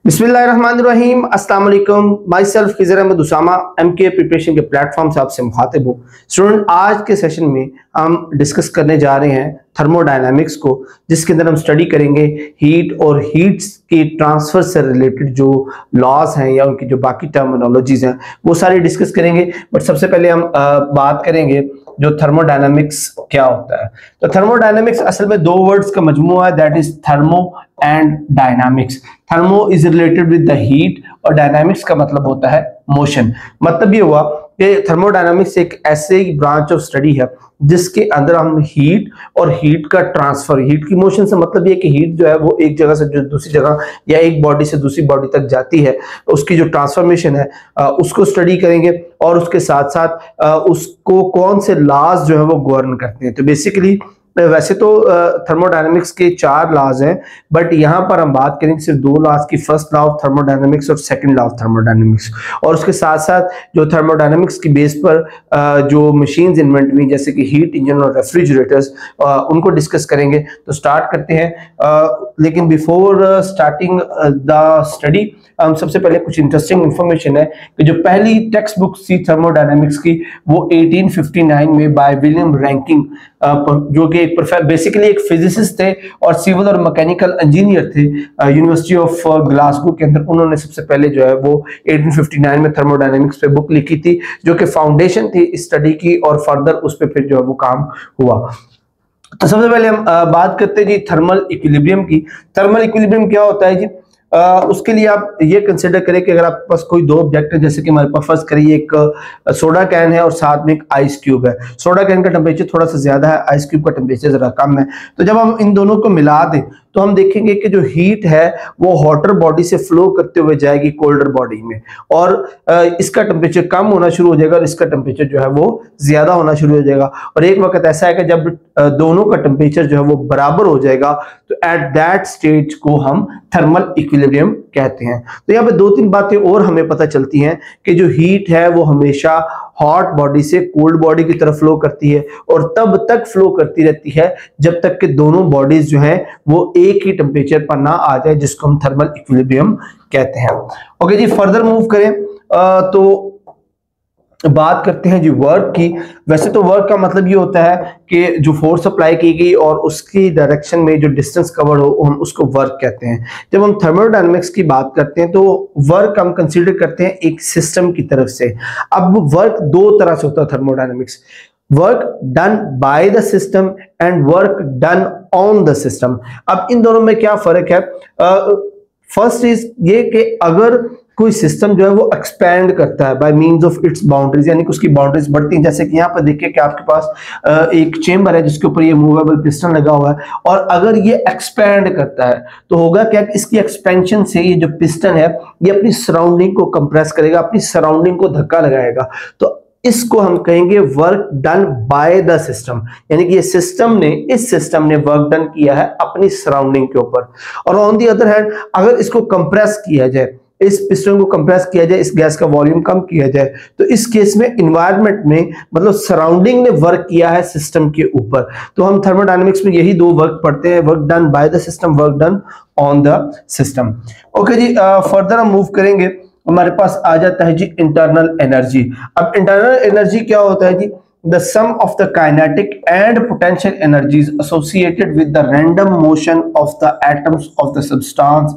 बिस्मिल्लाहिर्रहमानिर्रहीम, अस्सलाम वालेकुम। My self Khizar Ahmed Usama MK preparation के प्लेटफॉर्म से आपसे मुखातिब हूँ। स्टूडेंट, आज के सेशन में हम डिस्कस करने जा रहे हैं थर्मोडायनामिक्स को, जिसके अंदर हम स्टडी करेंगे हीट और हीट्स के ट्रांसफर से रिलेटेड जो लॉज हैं या उनकी जो बाकी टर्मिनोलॉजीज हैं वो सारी डिस्कस करेंगे। बट सबसे पहले हम बात करेंगे जो थर्मोडायनामिक्स क्या होता है। तो थर्मोडायनामिक्स असल में दो वर्ड्स का मजमूआ है, that is thermo and dynamics. Thermo is related with the heat और डायनामिक्स का मतलब होता है मोशन। मतलब ये हुआ कि थर्मोडायनामिक्स एक ऐसे ब्रांच ऑफ स्टडी है जिसके अंदर हम हीट और हीट का ट्रांसफर, हीट की मोशन से मतलब ये कि हीट जो है वो एक जगह से दूसरी जगह या एक बॉडी से दूसरी बॉडी तक जाती है, उसकी जो ट्रांसफॉर्मेशन है उसको स्टडी करेंगे और उसके साथ साथ उसको कौन से लॉज जो है वो गवर्न करते हैं। तो बेसिकली वैसे तो थर्मोडायनामिक्स के 4 लॉज हैं, बट यहाँ पर हम बात करेंगे सिर्फ 2 लॉज की, फर्स्ट लॉ ऑफ थर्मोडायनामिक्स और सेकंड लॉ ऑफ थर्मोडायनामिक्स। और उसके साथ साथ जो थर्मोडायनामिक्स की बेस पर जो मशीन्स इन्वेंट हुई जैसे कि हीट इंजन और रेफ्रिजरेटर्स, उनको डिस्कस करेंगे। तो स्टार्ट करते हैं, लेकिन बिफोर स्टार्टिंग द स्टडी हम सबसे पहले कुछ इंटरेस्टिंग इंफॉर्मेशन है कि जो पहली टेक्स्ट बुक थी थर्मोडायनामिक्स की वो 1859 में बाय विलियम रैंकिंग, जो कि बेसिकली एक फिजिसिस्ट थे और सिविल और मैकेनिकल इंजीनियर थे यूनिवर्सिटी ऑफ ग्लासगो के अंदर। उन्होंने सबसे पहले जो है वो 1859 में थर्मोडायनामिक्स पे बुक लिखी थी, जो कि फाउंडेशन थी स्टडी की, और फर्दर उस पर फिर जो है वो काम हुआ। तो सबसे पहले हम बात करते हैं जी थर्मल इक्विलिब्रियम की। थर्मल इक्विलिब्रियम क्या होता है जी? उसके लिए आप ये कंसिडर करें कि अगर आपके पास कोई 2 ऑब्जेक्ट है, जैसे कि हमारे पास फर्स्ट करिए एक सोडा कैन है और साथ में एक आइस क्यूब है। सोडा कैन का टेम्परेचर थोड़ा सा ज्यादा है, आइस क्यूब का टेम्परेचर जरा कम है। तो जब हम इन दोनों को मिला दें तो हम देखेंगे कि जो हीट है वो हॉटर बॉडी से फ्लो करते हुए जाएगी कोल्डर बॉडी में, और इसका टेम्परेचर कम होना शुरू हो जाएगा और इसका टेम्परेचर जो है वो ज्यादा होना शुरू हो जाएगा। और एक वक्त ऐसा है कि जब दोनों का टेम्परेचर जो है वो बराबर हो जाएगा तो एट दैट स्टेज को हम थर्मल इक्विलिब्रियम कहते हैं। तो यहाँ पे 2-3 बातें और हमें पता चलती हैं कि जो हीट है वो हमेशा हॉट बॉडी से कोल्ड बॉडी की तरफ फ्लो करती है और तब तक फ्लो करती रहती है जब तक कि दोनों बॉडीज जो हैं वो एक ही टेम्परेचर पर ना आ जाए, जिसको हम थर्मल इक्विलिब्रियम कहते हैं। ओके जी, फर्दर मूव करें तो बात करते हैं जी वर्क की। वैसे तो वर्क का मतलब ये होता है कि जो फोर्स अप्लाई की गई और उसकी डायरेक्शन में जो डिस्टेंस कवर हो हम उसको वर्क कहते हैं। जब हम थर्मोडायनामिक्स की बात करते हैं तो वर्क हम कंसीडर करते हैं एक सिस्टम की तरफ से। अब वर्क 2 तरह से होता है thermodynamics, work done by the system and work done on the system. अब इन दोनों में क्या फर्क है? फर्स्ट इज ये कि अगर कोई सिस्टम जो है वो एक्सपैंड करता है by means of its boundaries, यानी कि उसकी बाउंड्रीज बढ़ती हैं। जैसे कि यहाँ पर देखिए कि आपके पास एक चेंबर है जिसके ऊपर ये मूवेबल पिस्टन लगा हुआ है, और अगर ये एक्सपैंड करता है तो होगा क्या कि इसकी एक्सपेंशन से ये जो पिस्टन है ये अपनी सराउंडिंग को कंप्रेस करेगा, अपनी सराउंडिंग को धक्का लगाएगा। तो इसको हम कहेंगे work done by the system, यानी कि इस सिस्टम ने वर्क डन किया है अपनी सराउंडिंग के ऊपर। और ऑन दी अदर हैंड अगर इसको कंप्रेस किया जाए, इस पिस्टन को कंप्रेस किया जाए, इस गैस का वॉल्यूम कम किया जाए, तो इस केस में एनवायरनमेंट में मतलब सराउंडिंग ने वर्क किया है सिस्टम के ऊपर। तो हम थर्मोडायनामिक्स में यही 2 वर्क पढ़ते हैं, work done by the system, work done on the system. Okay जी, फर्दर हम मूव करेंगे। हमारे पास आ जाता है जी इंटरनल एनर्जी। अब इंटरनल एनर्जी क्या होता है जी? The sum of the kinetic and potential energies associated with the random motion of the atoms of the substance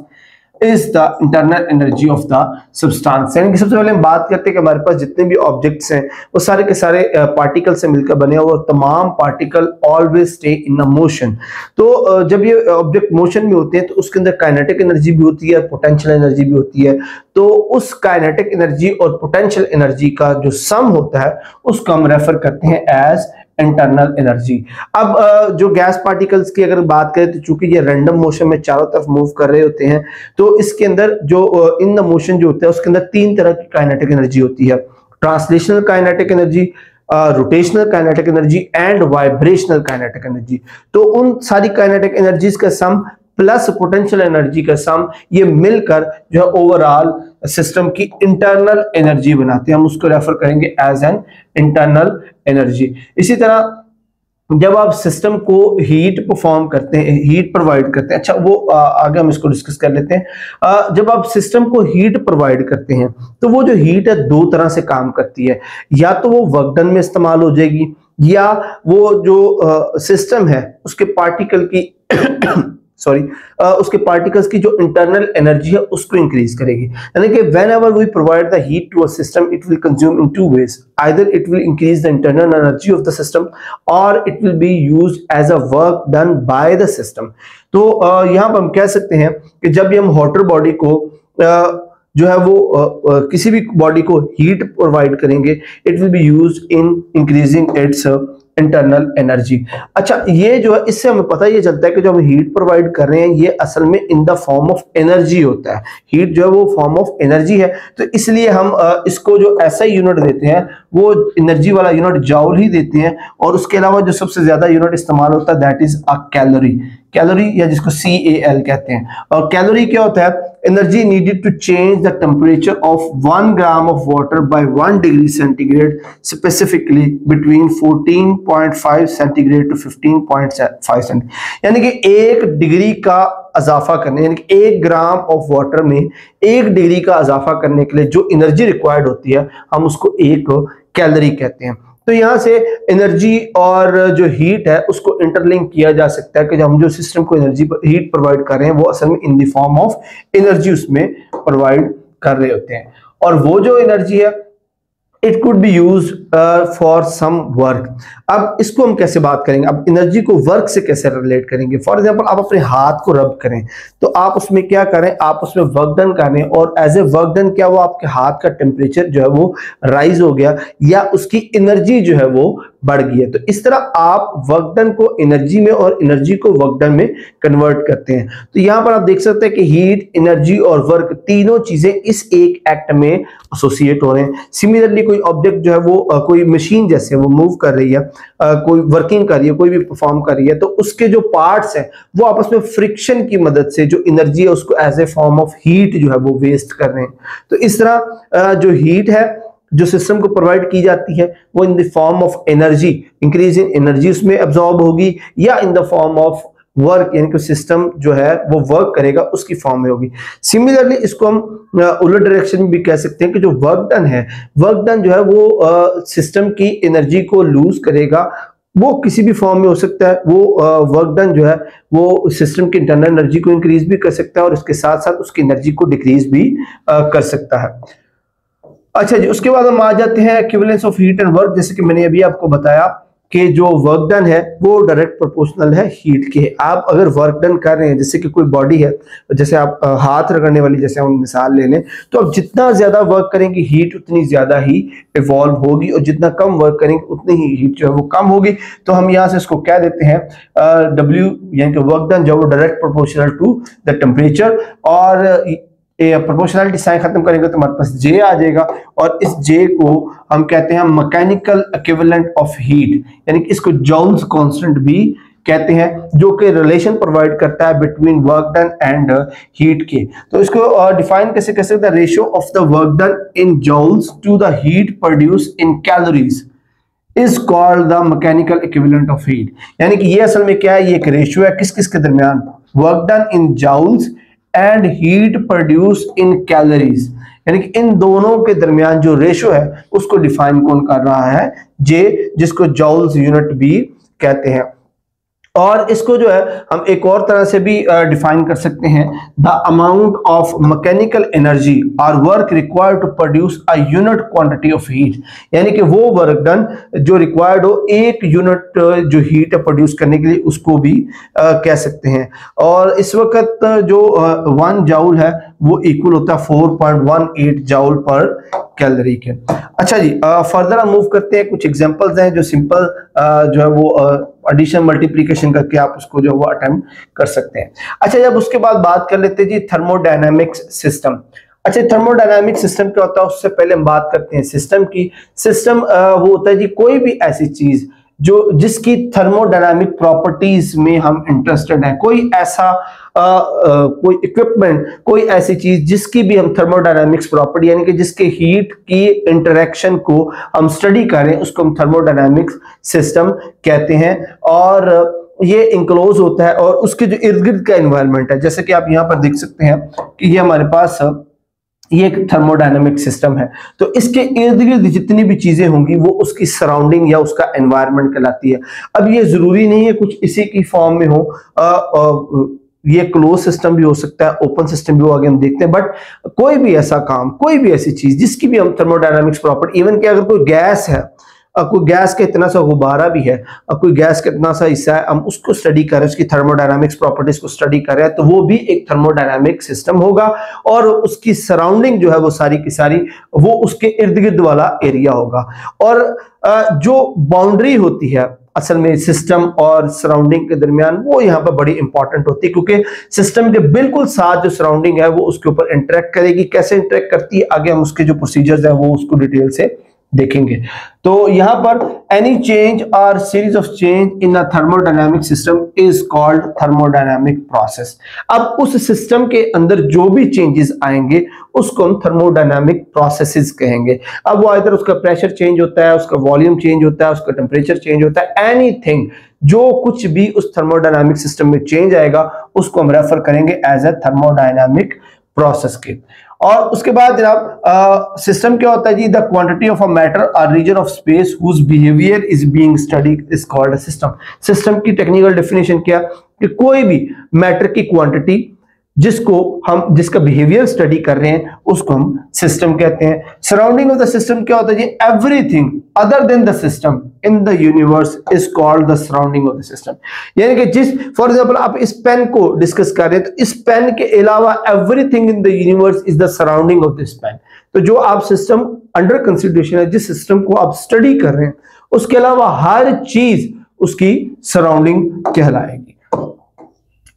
is the internal energy of the substance। यानी कि सबसे पहले हम बात करते हैं कि हमारे पास जितने भी ऑब्जेक्ट्स हैं वो सारे के सारे पार्टिकल से मिलकर बने हुए, और तमाम particle always stay in a motion. तो जब ये ऑब्जेक्ट मोशन में होते हैं तो उसके अंदर काइनेटिक एनर्जी भी होती है, पोटेंशियल एनर्जी भी होती है। तो उस काइनेटिक एनर्जी और पोटेंशियल एनर्जी का जो सम होता है उसको हम रेफर करते हैं एज इंटरनल एनर्जी। अब जो गैस पार्टिकल्स की अगर बात करें तो चूंकि ये रैंडम मोशन में चारों तरफ मूव कर रहे होते हैं, तो इसके अंदर जो इन द मोशन जो होता है उसके अंदर 3 तरह की काइनेटिक एनर्जी होती है, translational kinetic energy, rotational kinetic energy and vibrational kinetic energy. तो उन सारी काइनेटिक एनर्जीज का सम प्लस पोटेंशियल एनर्जी का सम, ये मिलकर जो है ओवरऑल सिस्टम की इंटरनल एनर्जी बनाते हैं। हम उसको रेफर करेंगे एज एन इंटरनल एनर्जी। इसी तरह जब आप सिस्टम को हीट परफॉर्म करते हैं, हीट प्रोवाइड करते हैं, अच्छा वो आगे हम इसको डिस्कस कर लेते हैं। जब आप सिस्टम को हीट प्रोवाइड करते हैं तो वो जो हीट है दो तरह से काम करती है, या तो वो वर्क डन में इस्तेमाल हो जाएगी, या वो जो सिस्टम है उसके पार्टिकल की सॉरी उसके पार्टिकल्स की जो इंटरनल एनर्जी है उसको इंक्रीज करेगी। यानी कि whenever we provide the heat to a system it will consume in two ways, either it will increase the internal energy of the system और it will be used as a work done by the system. तो यहाँ पर हम कह सकते हैं कि जब भी हम वाटर बॉडी को जो है वो किसी भी बॉडी को हीट प्रोवाइड करेंगे, it will be used in increasing its internal energy. अच्छा, ये जो है इससे हमें पता ये चलता है कि जो हम हीट प्रोवाइड कर रहे हैं ये असल में in the form of energy होता है। हीट जो है वो फॉर्म ऑफ एनर्जी है, तो इसलिए हम इसको जो ऐसा यूनिट देते हैं वो एनर्जी वाला यूनिट जॉल ही देते हैं। और उसके अलावा जो सबसे ज्यादा यूनिट इस्तेमाल होता है that is a calorie, calorie या जिसको CAL कहते हैं। और कैलोरी क्या होता है? Energy needed to change the temperature of 1 gram of water by 1 degree centigrade specifically between 14.5 centigrade to 15.5 centigrade. यानी कि 1 डिग्री का इजाफा करने, यानी कि 1 ग्राम ऑफ वाटर में 1 डिग्री का इजाफा करने के लिए जो एनर्जी रिक्वायर्ड होती है हम उसको 1 कैलोरी कहते हैं। तो यहाँ से एनर्जी और जो हीट है उसको इंटरलिंक किया जा सकता है कि जब हम जो सिस्टम को एनर्जी हीट प्रोवाइड कर रहे हैं वो असल में in the form of energy उसमें प्रोवाइड कर रहे होते हैं। और वो जो एनर्जी है it could be use for some work. अब इसको हम कैसे बात करेंगे, अब एनर्जी को वर्क से कैसे रिलेट करेंगे? फॉर एग्जांपल आप अपने हाथ को रब करें तो आप उसमें क्या करें, आप उसमें वर्क डन करें और एज ए वर्क डन क्या वो आपके हाथ का टेम्परेचर जो है वो राइज हो गया या उसकी एनर्जी जो है वो बढ़ गई है। तो इस तरह आप वर्क डन को एनर्जी में और एनर्जी को वर्क डन में कन्वर्ट करते हैं। तो यहाँ पर आप देख सकते हैं कि हीट, एनर्जी और वर्क तीनों चीजें इस एक एक्ट में एसोसिएट हो रहे हैं। सिमिलरली कोई ऑब्जेक्ट जो है वो कोई मशीन जैसे वो मूव कर रही है, कोई वर्किंग कर रही है, कोई भी परफॉर्म कर रही है, तो उसके जो पार्ट्स हैं वो आपस में फ्रिक्शन की मदद से जो एनर्जी है उसको as a form of heat जो है वो वेस्ट कर रहे हैं। तो इस तरह जो हीट है जो सिस्टम को प्रोवाइड की जाती है वो इन the form of energy, increase in energy उसमें एब्जॉर्ब होगी, या इन द फॉर्म ऑफ वर्क, यानी कि सिस्टम जो है वो वर्क करेगा उसकी फॉर्म में होगी। सिमिलरली इसको हम उलट डायरेक्शन में भी कह सकते हैं कि जो वर्क डन है, वर्क डन जो है वो सिस्टम की एनर्जी को लूज करेगा, वो किसी भी फॉर्म में हो सकता है। वो वर्क डन जो है वो सिस्टम की इंटरनल एनर्जी को इंक्रीज भी कर सकता है और उसके साथ साथ उसकी एनर्जी को डिक्रीज भी कर सकता है। अच्छा जी, उसके बाद हम आ जाते हैं equivalence of heat and work. जैसे कि मैंने अभी आपको बताया कि जो वर्क डन है वो डायरेक्ट प्रोपोर्शनल है हीट के। आप अगर वर्क डन कर रहे हैं, जैसे कि कोई बॉडी है, जैसे आप हाथ रगड़ने वाली जैसे हम मिसाल ले लें, तो आप जितना ज्यादा वर्क करेंगे हीट उतनी ज्यादा ही इवॉल्व होगी और जितना कम वर्क करेंगे उतनी ही हीट जो है वो कम होगी। तो हम यहाँ से इसको कह देते हैं W, यानी कि वर्क डन जो वो direct proportional to the temperature. और प्रोपोर्शनलिटी साइन खत्म करेंगे तो हमारे पास J आ जाएगा और इस J को हम कहते हैं मैकेनिकल इक्विवेलेंट ऑफ हीट, यानी कि इसको जॉल्स कांस्टेंट भी कहते हैं, जो कि रिलेशन प्रोवाइड करता है between work done and heat के। तो इसको डिफाइन कैसे कर सकते हैं? Ratio of the work done in joules to the heat produce in calories is called the mechanical equivalent of heat. यानी कि ये असल में क्या है, ये एक रेशियो है किस किस के दरमियान, work done in joules and heat produce in calories, यानी कि इन दोनों के दरमियान जो रेशो है उसको डिफाइन कौन कर रहा है? J, जिसको जॉल्स यूनिट भी कहते हैं। और इसको जो है हम एक और तरह से भी डिफाइन कर सकते हैं, the amount of mechanical energy और work required to produce a unit quantity of heat, यानी कि वो वर्क डन जो रिक्वायर्ड हो एक यूनिट जो हीट प्रोड्यूस करने के लिए उसको भी कह सकते हैं। और इस वक्त जो 1 जाउल है वो इक्वल होता है 4.18 जाउल पर कैलोरी के। अच्छा जी, फर्दर हम मूव करते हैं। कुछ एग्जांपल्स हैं जो सिंपल जो है वो एडिशन मल्टीप्लिकेशन करके आप उसको जो वो अटेम्प्ट कर सकते हैं। अच्छा, जब उसके बाद बात कर लेते हैं जी थर्मोडायनामिक्स सिस्टम। अच्छा, थर्मोडायनामिक सिस्टम क्या होता है उससे पहले हम बात करते हैं सिस्टम की। सिस्टम वो होता है जी कोई भी ऐसी चीज जो जिसकी थर्मोडायनामिक प्रॉपर्टीज में हम इंटरेस्टेड हैं, कोई ऐसा कोई इक्विपमेंट, कोई ऐसी चीज जिसकी भी हम थर्मोडायनामिक्स प्रॉपर्टी यानी कि जिसके हीट की इंटरेक्शन को हम स्टडी करें उसको हम थर्मोडायनामिक्स सिस्टम कहते हैं। और ये इंक्लोज होता है और उसके जो इर्द गिर्द का एनवायरनमेंट है, जैसे कि आप यहाँ पर देख सकते हैं कि ये हमारे पास ये एक थर्मोडायनामिक सिस्टम है, तो इसके इर्द गिर्द जितनी भी चीजें होंगी वो उसकी सराउंडिंग या उसका एनवायरनमेंट कहलाती है। अब ये जरूरी नहीं है कुछ इसी की फॉर्म में हो, ये क्लोज सिस्टम भी हो सकता है, ओपन सिस्टम भी हो, आगे हम देखते हैं। बट कोई भी ऐसा काम, कोई भी ऐसी चीज जिसकी भी हम थर्मोडायनामिक्स प्रॉपर्टी, इवन कि अगर कोई गैस है, कोई गैस का इतना सा गुब्बारा भी है, कोई गैस का इतना सा हिस्सा है, हम उसको स्टडी करें, उसकी थर्मोडायनामिक्स प्रॉपर्टीज को स्टडी करें, तो वो भी एक थर्मोडायनामिक सिस्टम होगा और उसकी सराउंडिंग जो है वो सारी की सारी वो उसके इर्द गिर्द वाला एरिया होगा। और जो बाउंड्री होती है असल में सिस्टम और सराउंडिंग के दरमियान, वो यहाँ पर बड़ी इंपॉर्टेंट होती है, क्योंकि सिस्टम के बिल्कुल साथ जो सराउंडिंग है वो उसके ऊपर इंटरेक्ट करेगी। कैसे इंटरेक्ट करती है आगे हम उसके जो प्रोसीजर्स है वो उसको डिटेल से देखेंगे। तो यहां पर एनी चेंज और series of change in a thermodynamic system is called thermodynamic process. अब उस सिस्टम के अंदर जो भी चेंजेस आएंगे उसको हम थर्मोडायनामिक प्रोसेसेस कहेंगे। अब वो इधर उसका प्रेशर चेंज होता है, उसका वॉल्यूम चेंज होता है, उसका टेम्परेचर चेंज होता है, एनीथिंग जो कुछ भी उस थर्मोडायनामिक सिस्टम में चेंज आएगा उसको हम रेफर करेंगे एज ए थर्मोडायनामिक प्रोसेस के। और उसके बाद जनाब सिस्टम क्या होता है जी, the quantity of a matter और region of space whose behaviour is being studied is called a system. System की टेक्निकल डेफिनेशन क्या, कि कोई भी मैटर की क्वांटिटी जिसका बिहेवियर स्टडी कर रहे हैं उसको हम सिस्टम कहते हैं। सराउंडिंग ऑफ द सिस्टम क्या होता है जी, everything other than the system in the universe is called the surrounding of the system. यानी कि जिस फॉर एग्जांपल आप इस पेन को डिस्कस कर रहे हैं, तो इस पेन के अलावा everything in the universe is the surrounding of this pen. तो जो आप सिस्टम अंडर कंसिडरेशन है, जिस सिस्टम को आप स्टडी कर रहे हैं, उसके अलावा हर चीज उसकी सराउंडिंग कहलाएगी।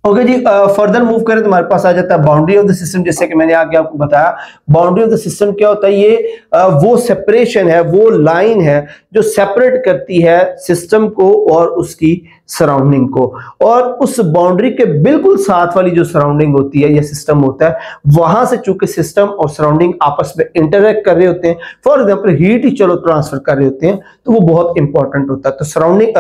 ओके जी, फर्दर मूव करें तो हमारे पास आ जाता है बाउंड्री ऑफ द सिस्टम। जैसे कि मैंने आगे आपको बताया, बाउंड्री ऑफ द सिस्टम क्या होता है, ये वो सेपरेशन है, वो लाइन है जो सेपरेट करती है सिस्टम को और उसकी सराउंडिंग को। और उस बाउंड्री के बिल्कुल साथ वाली जो सराउंडिंग होती है या सिस्टम होता है, वहां से चूंकि सिस्टम और सराउंडिंग आपस में इंटरेक्ट कर रहे होते हैं, फॉर एग्जाम्पल हीट ही चलो ट्रांसफर कर रहे होते हैं, तो वो बहुत इंपॉर्टेंट होता है। तो सराउंडिंग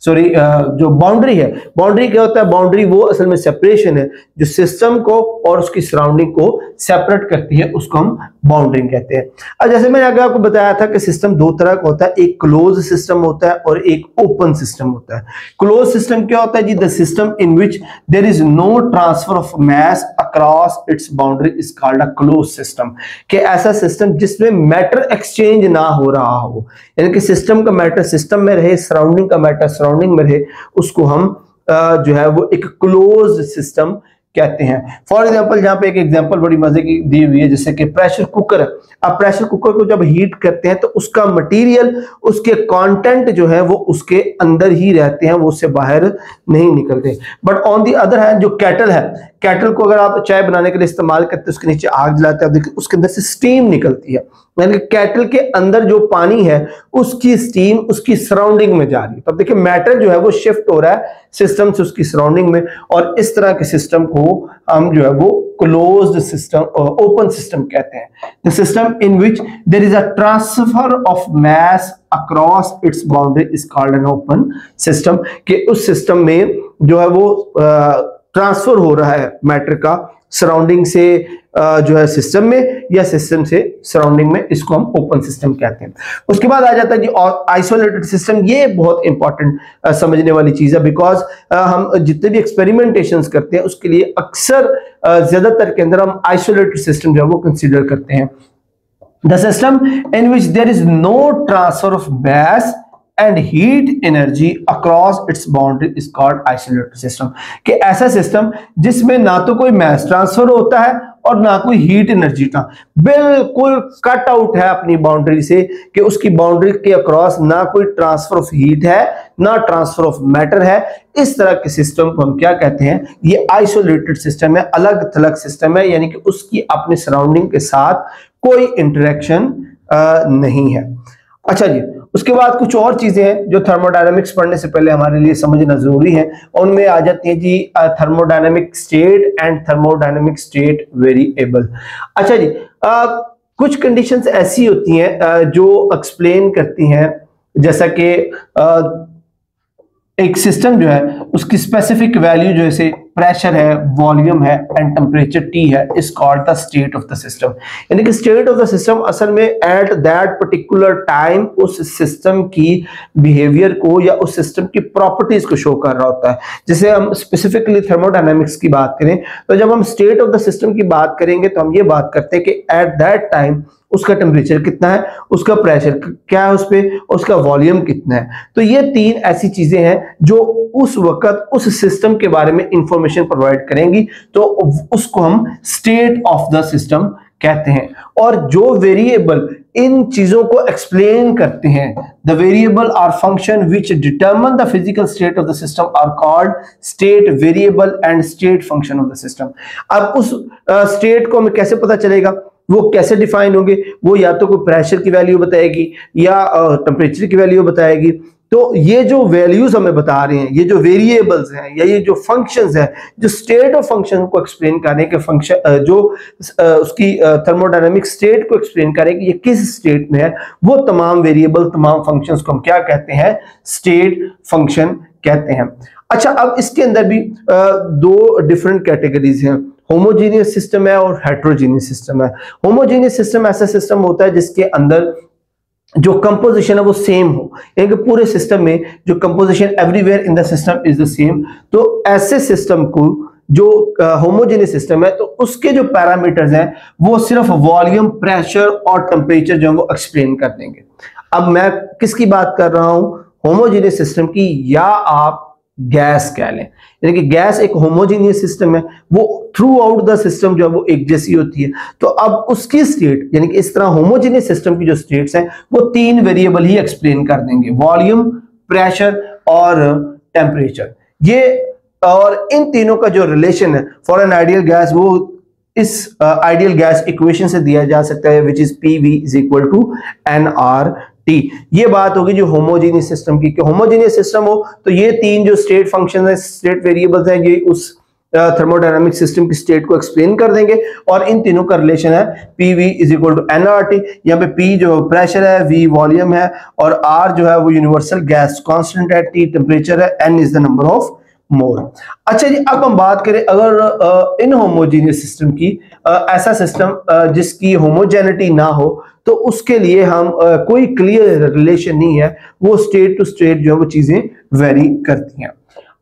जो बाउंड्री है, बाउंड्री क्या होता है, बाउंड्री वो असल में सेपरेशन है जो सिस्टम को और उसकी सराउंडिंग को सेपरेट करती है, उसको हम बाउंड्रिंग कहते हैं। अब जैसे मैंने आगे आपको बताया था कि सिस्टम दो तरह का होता है, एक क्लोज सिस्टम होता है और एक ओपन सिस्टम होता है। क्लोज सिस्टम क्या होता है जी, the system in which there is no transfer of mass across its boundary is called a close system. कि ऐसा सिस्टम जिसमें मैटर एक्सचेंज ना हो रहा हो, यानी कि सिस्टम का मैटर सिस्टम में रहे, सराउंडिंग का मैटर सराउंडिंग में रहे, उसको हम जो है वो एक क्लोज सिस्टम कहते हैं। फॉर एग्जांपल यहाँ पे एक एग्जांपल बड़ी मजे की दी हुई है, जैसे कि प्रेशर कुकर। अब प्रेशर कुकर को जब हीट करते हैं तो उसका मटेरियल, उसके कंटेंट जो है वो उसके अंदर ही रहते हैं, वो उससे बाहर नहीं निकलते। But on the other hand जो केटल है, केटल को अगर आप चाय बनाने के लिए इस्तेमाल करते हैं, उसके नीचे आग जलाते हैं, आप देखिए उसके अंदर से स्टीम निकलती है, यानी केटल के अंदर जो पानी है उसकी स्टीम उसकी सराउंडिंग में जा रही है। तब देखिए मैटर जो है वो शिफ्ट हो रहा है सिस्टम से उसकी सराउंडिंग में, और इस तरह के सिस्टम को हम जो है वो क्लोज्ड सिस्टम, ओपन सिस्टम कहते हैं। The system in which there is a transfer of mass across its boundary is called an open system. कि उस सिस्टम में जो है वो ट्रांसफर हो रहा है मैटर का सराउंडिंग से जो है सिस्टम में, या सिस्टम से सराउंडिंग में, इसको हम ओपन सिस्टम कहते हैं। उसके बाद आ जाता है जी आइसोलेटेड सिस्टम। ये बहुत इंपॉर्टेंट समझने वाली चीज है, बिकॉज हम जितने भी एक्सपेरिमेंटेशंस करते हैं उसके लिए अक्सर ज्यादातर के अंदर हम आइसोलेटेड सिस्टम जो है वो कंसीडर करते हैं। The system in which there is no transfer of mass and heat energy across its boundary is called isolated system. कि ऐसा सिस्टम जिसमें ना तो कोई मास ट्रांसफर होता है और ना कोई हीट एनर्जी का, बिल्कुल कट आउट है अपनी बाउंड्री से, कि उसकी बाउंड्री के अक्रॉस ना कोई ट्रांसफर ऑफ हीट है ना ट्रांसफर ऑफ मैटर है। इस तरह के सिस्टम को हम क्या कहते हैं, ये आइसोलेटेड सिस्टम है, अलग थलग सिस्टम है, यानी कि उसकी अपने सराउंडिंग के साथ कोई इंटरेक्शन नहीं है। अच्छा जी, उसके बाद कुछ और चीजें हैं जो थर्मोडायनामिक्स पढ़ने से पहले हमारे लिए समझना जरूरी है, उनमें आ जाती है जी thermodynamic state and thermodynamic state variable. अच्छा जी, कुछ कंडीशंस ऐसी होती हैं जो एक्सप्लेन करती हैं, जैसा कि एक सिस्टम जो है उसकी स्पेसिफिक वैल्यू जैसे प्रेशर है, वॉल्यूम है एंड टेम्परेचर T है, is called the state of the system. यानी कि स्टेट ऑफ द सिस्टम असल में एट दैट पर्टिकुलर टाइम उस सिस्टम की बिहेवियर को या उस सिस्टम की प्रॉपर्टीज को शो कर रहा होता है। जैसे हम स्पेसिफिकली थर्मोडायनामिक्स की बात करें तो जब हम स्टेट ऑफ द सिस्टम की बात करेंगे तो हम ये बात करते हैं कि एट दैट टाइम उसका टेम्परेचर कितना है, उसका प्रेशर क्या है उस पे, उसका वॉल्यूम कितना है। तो ये तीन ऐसी चीजें हैं जो उस वक्त उस सिस्टम के बारे में इंफॉर्मेशन प्रोवाइड करेंगी, तो उसको हम स्टेट ऑफ द सिस्टम कहते हैं। और जो वेरिएबल इन चीजों को एक्सप्लेन करते हैं, the variable are function which determine the physical state of the system are called state variable and state function of the system. अब उस स्टेट को हमें कैसे पता चलेगा, वो कैसे डिफाइन होंगे, वो या तो कोई प्रेशर की वैल्यू बताएगी या टेम्परेचर की वैल्यू बताएगी। तो ये जो वैल्यूज हमें बता रहे हैं, ये जो वेरिएबल्स हैं या ये जो फंक्शंस हैं जो स्टेट ऑफ फंक्शन को एक्सप्लेन करें कि फंक्शन जो उसकी थर्मोडायनामिक स्टेट को एक्सप्लेन करें कि ये किस स्टेट में है, वो तमाम वेरिएबल तमाम फंक्शंस को हम क्या कहते हैं, स्टेट फंक्शन कहते हैं। अच्छा, अब इसके अंदर भी दो डिफरेंट कैटेगरीज हैं, होमोजीनियस सिस्टम है और हेट्रोजीनियस सिस्टम है। होमोजीनियस सिस्टम ऐसा सिस्टम होता है जिसके अंदर जो कंपोजिशन है वो सेम हो, यानी कि पूरे सिस्टम में जो composition everywhere in the system is the same. तो ऐसे सिस्टम को जो होमोजेनियस सिस्टम है तो उसके जो पैरामीटर्स हैं वो सिर्फ वॉल्यूम, प्रेशर और टेम्परेचर जो है वो एक्सप्लेन कर देंगे। अब मैं किसकी बात कर रहा हूं, होमोजेनियस सिस्टम की, या आप गैस कह लें। यानी कि गैस एक होमोजेनियस सिस्टम है, वो थ्रू आउट द सिस्टम जो है वो एक जैसी होती है। तो अब उसकी स्टेट, यानी कि इस तरह होमोजेनियस सिस्टम की जो स्टेट्स हैं वो तीन वेरिएबल ही एक्सप्लेन कर देंगे, वॉल्यूम, प्रेशर और टेम्परेचर। ये और इन तीनों का जो रिलेशन है फॉर एन आइडियल गैस वो इस आइडियल गैस इक्वेशन से दिया जा सकता है, which is PV is equal to nRT। ये बात होगी जो होमोजेनियस सिस्टम की, कि होमोजेनियस सिस्टम हो तो ये तीन जो स्टेट फंक्शन है, स्टेट वेरिएबल्स हैं, ये उस थर्मोडायनामिक सिस्टम की स्टेट को एक्सप्लेन कर देंगे। और इन तीनों का रिलेशन है PV is equal to nRT। यहाँ पे P जो प्रेशर है, V वॉल्यूम है और R जो है वो यूनिवर्सल गैस कांस्टेंट है, T टेम्परेचर है, N is the number of mole. अच्छा जी, अब हम बात करें अगर इन होमोजेनियस सिस्टम की, ऐसा सिस्टम जिसकी होमोजेनिटी ना हो, तो उसके लिए हम कोई क्लियर रिलेशन नहीं है, वो स्टेट टू स्टेट जो है वो चीजें वेरी करती हैं।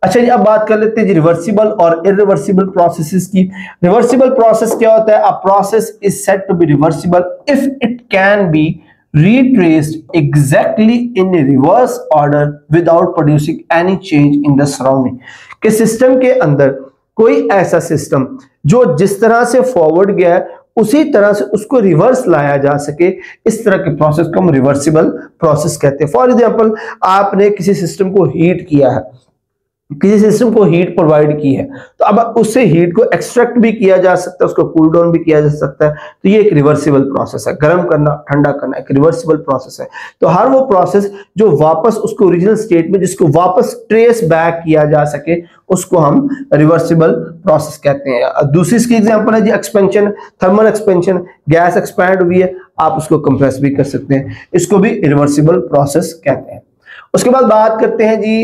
अच्छा जी, अब बात कर लेते हैं जी रिवर्सिबल और इरिवर्सिबल प्रोसेसेस की। रिवर्सिबल प्रोसेस क्या होता है? A process is said to be reversible if it can be retraced exactly in a reverse order without producing any change in the surrounding। कि सिस्टम के अंदर कोई ऐसा सिस्टम जो जिस तरह से फॉरवर्ड गया है उसी तरह से उसको रिवर्स लाया जा सके, इस तरह के प्रोसेस को हम रिवर्सिबल प्रोसेस कहते हैं। फॉर एग्जांपल, आपने किसी सिस्टम को हीट किया है, किसी सिस्टम को हीट प्रोवाइड की है, तो अब उससे हीट को एक्सट्रैक्ट भी किया जा सकता है, उसको कूल डाउन भी किया जा सकता है। तो ये एक रिवर्सिबल प्रोसेस है, गर्म करना, ठंडा करना एक रिवर्सिबल प्रोसेस है। तो हर वो प्रोसेस जो वापस उसको ओरिजिनल स्टेट में, जिसको वापस ट्रेस बैक किया जा सके, उसको हम रिवर्सिबल प्रोसेस कहते हैं। दूसरी इसकी एग्जांपल है जी expansion, thermal expansion, gas expand हुई है, आप उसको कंप्रेस भी कर सकते हैं, इसको भी रिवर्सिबल प्रोसेस कहते हैं। उसके बाद बात करते हैं जी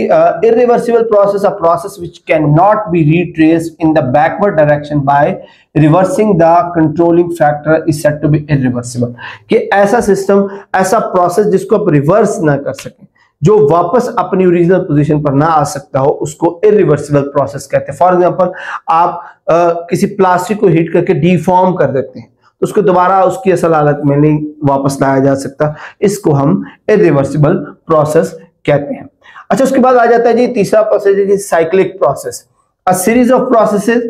irreversible process, a process which can not be retraced in the backward direction by reversing the controlling factor is said to be irreversible. कि ऐसा सिस्टम, ऐसा प्रोसेस जिसको आप रिवर्स ना कर सकें, जो वापस अपनी ओरिजिनल पोजीशन पर ना आ सकता हो, उसको इरिवर्सिबल प्रोसेस कहते हैं। फॉर एग्जांपल, आप किसी प्लास्टिक को हीट करके डिफॉर्म कर देते हैं, तो उसको दोबारा उसकी असल हालत में नहीं वापस लाया जा सकता, इसको हम इरिवर्सिबल प्रोसेस कहते हैं। अच्छा, उसके बाद आ जाता है जी तीसरा प्रोसेस है cyclic process, a series of processes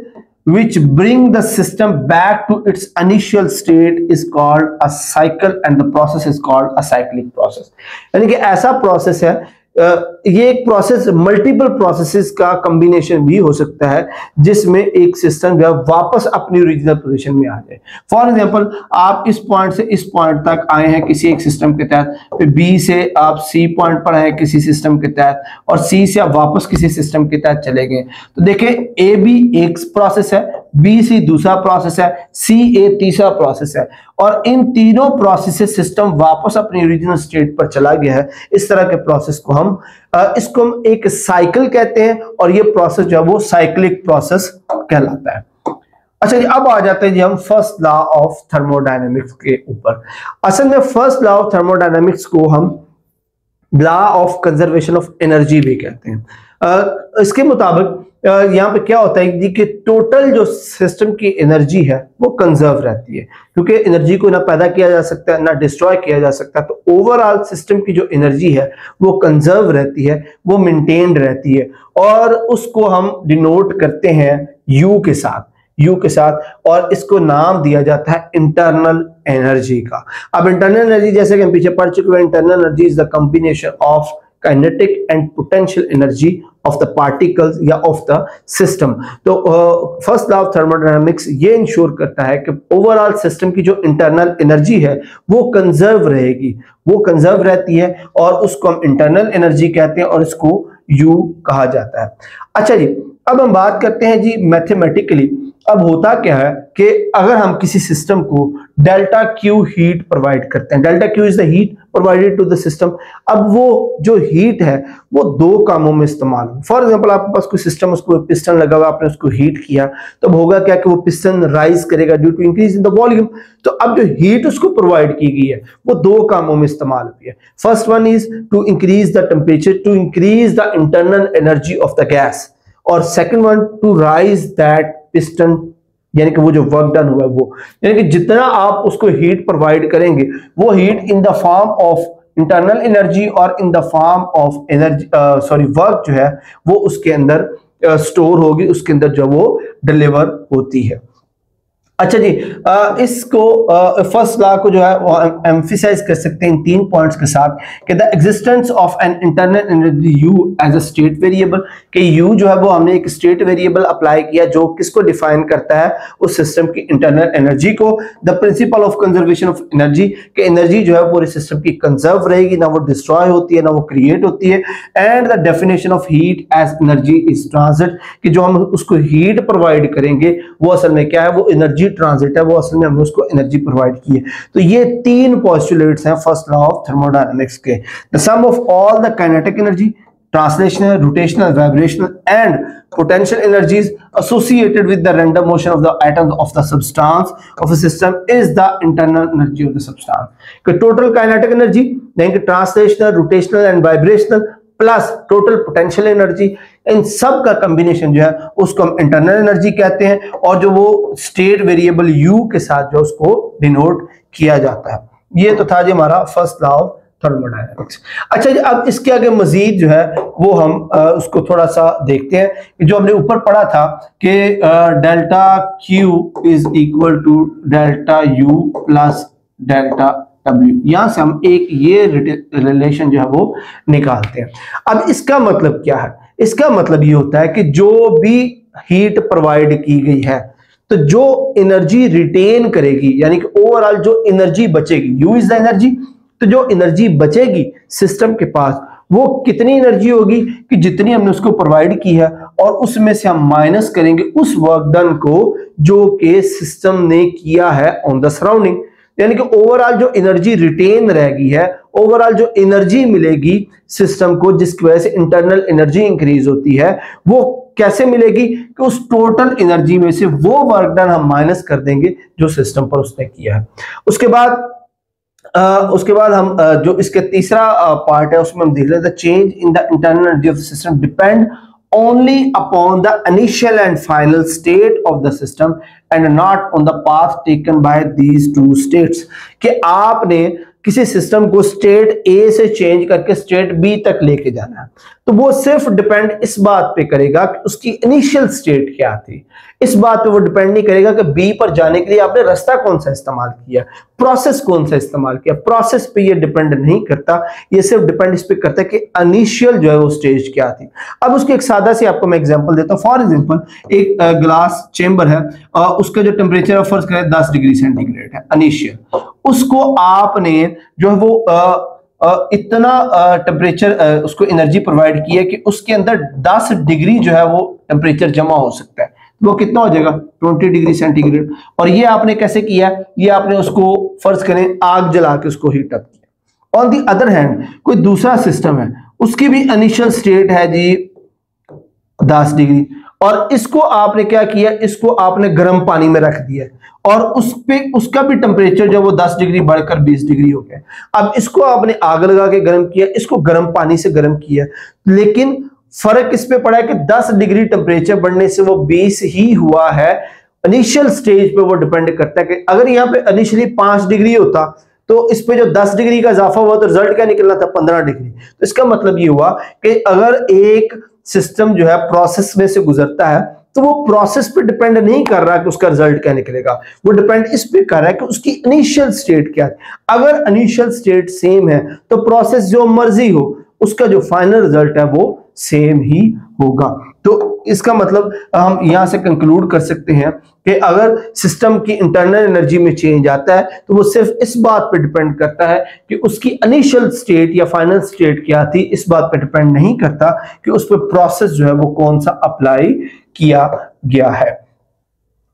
which bring the system back to its initial state is called a cycle and the process is called a cyclic process। यानी कि ऐसा प्रोसेस है ये एक प्रोसेस मल्टीपल प्रोसेसेस का combination भी हो सकता है जिसमें एक सिस्टम जो है वापस अपनी ओरिजिनल पोजीशन में आ जाए। फॉर एग्जांपल, आप इस पॉइंट से इस पॉइंट तक आए हैं किसी एक सिस्टम के तहत, फिर बी से आप सी पॉइंट पर आए किसी सिस्टम के तहत, और सी से आप वापस किसी सिस्टम के तहत चले गए। तो देखिए, ए बी एक प्रोसेस है, बी सी दूसरा प्रोसेस है, सी ए तीसरा प्रोसेस है, और इन तीनों प्रोसेस से सिस्टम वापस अपनी ओरिजिनल स्टेट पर चला गया है। इस तरह के प्रोसेस को हम एक साइकिल कहते हैं, और ये प्रोसेस जो है वो साइक्लिक प्रोसेस कहलाता है। अच्छा जी, अब आ जाते हैं जी हम फर्स्ट लॉ ऑफ थर्मोडायनेमिक्स के ऊपर। असल में फर्स्ट लॉ ऑफ थर्मोडायनेमिक्स को हम law of conservation of energy भी कहते हैं। इसके मुताबिक यहाँ पे क्या होता है कि टोटल जो सिस्टम की एनर्जी है वो कंजर्व रहती है, क्योंकि एनर्जी को ना पैदा किया जा सकता है ना डिस्ट्रॉय किया जा सकता, तो ओवरऑल सिस्टम की जो एनर्जी है वो कंजर्व रहती है, वो मेंटेन्ड रहती है, और उसको हम डिनोट करते हैं यू के साथ, और इसको नाम दिया जाता है इंटरनल एनर्जी का। अब इंटरनल एनर्जी जैसे कि हम पीछे पढ़ चुके हैं, internal energy is the combination of kinetic and potential energy of the particles या ऑफ द सिस्टम। तो फर्स्ट लॉ ऑफ थर्मोडायनामिक्स ये इंश्योर करता है कि ओवरऑल सिस्टम की जो इंटरनल एनर्जी है वो कंजर्व रहेगी, वो कंजर्व रहती है, और उसको हम इंटरनल एनर्जी कहते हैं, और इसको यू कहा जाता है। अच्छा जी, अब हम बात करते हैं जी मैथमेटिकली। अब होता क्या है कि अगर हम किसी सिस्टम को डेल्टा क्यू हीट प्रोवाइड करते हैं, delta Q is the heat provided to the system. अब वो जो हीट है वो दो कामों में इस्तेमाल। फॉर एग्जांपल, आपके पास कोई सिस्टम, उसको पिस्टन लगा हुआ, आपने उसको हीट किया, तो होगा क्या कि वो पिस्टन राइज करेगा due to increase in the volume. तो अब जो हीट उसको प्रोवाइड की गई है वो दो कामों में इस्तेमाल होती है। First one is to increase the temperature, to increase the internal energy of the gas, और second one to raise that piston, यानी कि वो जो वर्क डन हुआ है वो, यानी कि जितना आप उसको हीट प्रोवाइड करेंगे वो heat in the form of internal energy और in the form of energy work जो है वो उसके अंदर स्टोर होगी, उसके अंदर जो वो डिलीवर होती है। अच्छा जी, इसको फर्स्ट लॉ को जो है वो एम्फिसाइज कर सकते हैं इन 3 पॉइंट्स के साथ कि the existence of an internal energy U as a state variable, कि यू जो है वो हमने एक स्टेट वेरिएबल अप्लाई किया जो किसको डिफाइन करता है, उस सिस्टम की इंटरनल एनर्जी को। The principle of conservation of energy, कि एनर्जी जो है पूरे सिस्टम की कंजर्व रहेगी, ना वो डिस्ट्रॉय होती है ना वो क्रिएट होती है। And the definition of heat as energy is transit, कि जो हम उसको हीट प्रोवाइड करेंगे वो असल में क्या है, वो एनर्जी ट्रांजिट है, वो असल में हमने उसको एनर्जी प्रोवाइड की है। तो ये 3 पोस्टुलेट्स हैं फर्स्ट लॉ ऑफ थर्मोडायनामिक्स के। The sum of all the kinetic energy, translational, rotational, vibrational and potential energies associated with the random motion of the atoms of the substance of a system is the internal energy of the substance. कि total kinetic energy, यानी कि translational, rotational and vibrational plus total potential energy, इन सब का combination जो है उसको हम इंटरनल एनर्जी कहते हैं, और जो वो स्टेट वेरिएबल यू के साथ जो उसको डिनोट किया जाता है। ये तो था जी हमारा फर्स्ट लॉ ऑफ थर्मोडायनामिक्स। अच्छा जी, अब इसके आगे मजीद जो है वो हम उसको थोड़ा सा देखते हैं कि जो हमने ऊपर पढ़ा था कि delta Q is equal to delta U plus delta W, यहां से हम एक ये रिलेशन जो है वो निकालते हैं। अब इसका मतलब क्या है? इसका मतलब ये होता है कि जो भी हीट प्रोवाइड की गई है तो जो एनर्जी रिटेन करेगी, यानी कि ओवरऑल जो एनर्जी बचेगी, U इज द एनर्जी, तो जो एनर्जी बचेगी सिस्टम के पास वो कितनी एनर्जी होगी कि जितनी हमने उसको प्रोवाइड की है, और उसमें से हम माइनस करेंगे उस वर्क डन को जो कि सिस्टम ने किया है ऑन द सराउंडिंग। यानी कि ओवरऑल जो एनर्जी रिटेन रहेगी है, ओवरऑल जो एनर्जी मिलेगी सिस्टम को जिसकी वजह से इंटरनल एनर्जी इंक्रीज होती है, वो कैसे मिलेगी कि उस टोटल एनर्जी में से वो वर्क डन हम माइनस कर देंगे जो सिस्टम पर उसने किया है। उसके बाद हम जो इसके तीसरा पार्ट है उसमें हम देख लेते हैं, change in the internal energy of the system depend only upon the initial and final state of the system and not on the path taken by these two states। कि आपने किसी सिस्टम को स्टेट ए से change करके state B तक लेके जाना है, तो वो सिर्फ डिपेंड इस बात पे करेगा कि उसकी इनिशियल स्टेट क्या थी। इस बात पे वो डिपेंड नहीं करेगा कि बी पर जाने के लिए आपने रास्ता कौन सा इस्तेमाल किया, प्रोसेस कौन सा इस्तेमाल किया। प्रोसेस पे ये डिपेंड नहीं करता, ये सिर्फ डिपेंड इस पे करता है कि इनिशियल जो है वो स्टेज क्या थी। अब उसकी एक सादा सी आपको मैं एग्जांपल देता हूं। फॉर एग्जांपल एक ग्लास चेंबर है, उसका जो टेम्परेचर फर्ज करें 10 डिग्री सेंटीग्रेड है इनिशियल, उसको आपने जो है वो इतना टेम्परेचर उसको एनर्जी प्रोवाइड की है कि उसके अंदर 10 डिग्री जो है वो टेम्परेचर जमा हो सकता है। वो कितना हो जाएगा 20 डिग्री सेंटीग्रेड। और ये आपने कैसे किया, ये आपने उसको फर्ज करें आग जला के उसको हीट अप किया। ऑन दी अदर हैंड कोई दूसरा सिस्टम है, उसकी भी इनिशियल स्टेट है जी 10 डिग्री, और इसको आपने क्या किया, इसको आपने गर्म पानी में रख दिया और उस पे उसका भी टेम्परेचर जो वो 10 डिग्री बढ़कर 20 डिग्री हो गया। अब इसको आपने आग लगा के गर्म किया, इसको गर्म पानी से गर्म किया, लेकिन फर्क इस पे पड़ा है कि 10 डिग्री टेम्परेचर बढ़ने से वो 20 ही हुआ है। इनिशियल स्टेज पे वो डिपेंड करता है कि अगर यहाँ पे इनिशियली 5 डिग्री होता तो इस पे जो 10 डिग्री का इजाफा हुआ तो रिजल्ट क्या निकलना था 15 डिग्री। तो इसका मतलब ये हुआ कि अगर एक सिस्टम जो है प्रोसेस में से गुजरता है तो वो प्रोसेस पे डिपेंड नहीं कर रहा कि उसका रिजल्ट क्या निकलेगा, वो डिपेंड इस पे कर रहा है कि उसकी इनिशियल स्टेट क्या है। अगर इनिशियल स्टेट सेम है तो प्रोसेस जो मर्जी हो उसका जो फाइनल रिजल्ट है वो सेम ही होगा। तो इसका मतलब हम यहां से कंक्लूड कर सकते हैं कि अगर सिस्टम की इंटरनल एनर्जी में चेंज आता है तो वो सिर्फ इस बात पे डिपेंड करता है कि उसकी इनिशियल स्टेट या फाइनल स्टेट क्या थी, इस बात पे डिपेंड नहीं करता कि उस पर प्रोसेस जो है वो कौन सा अप्लाई किया गया है।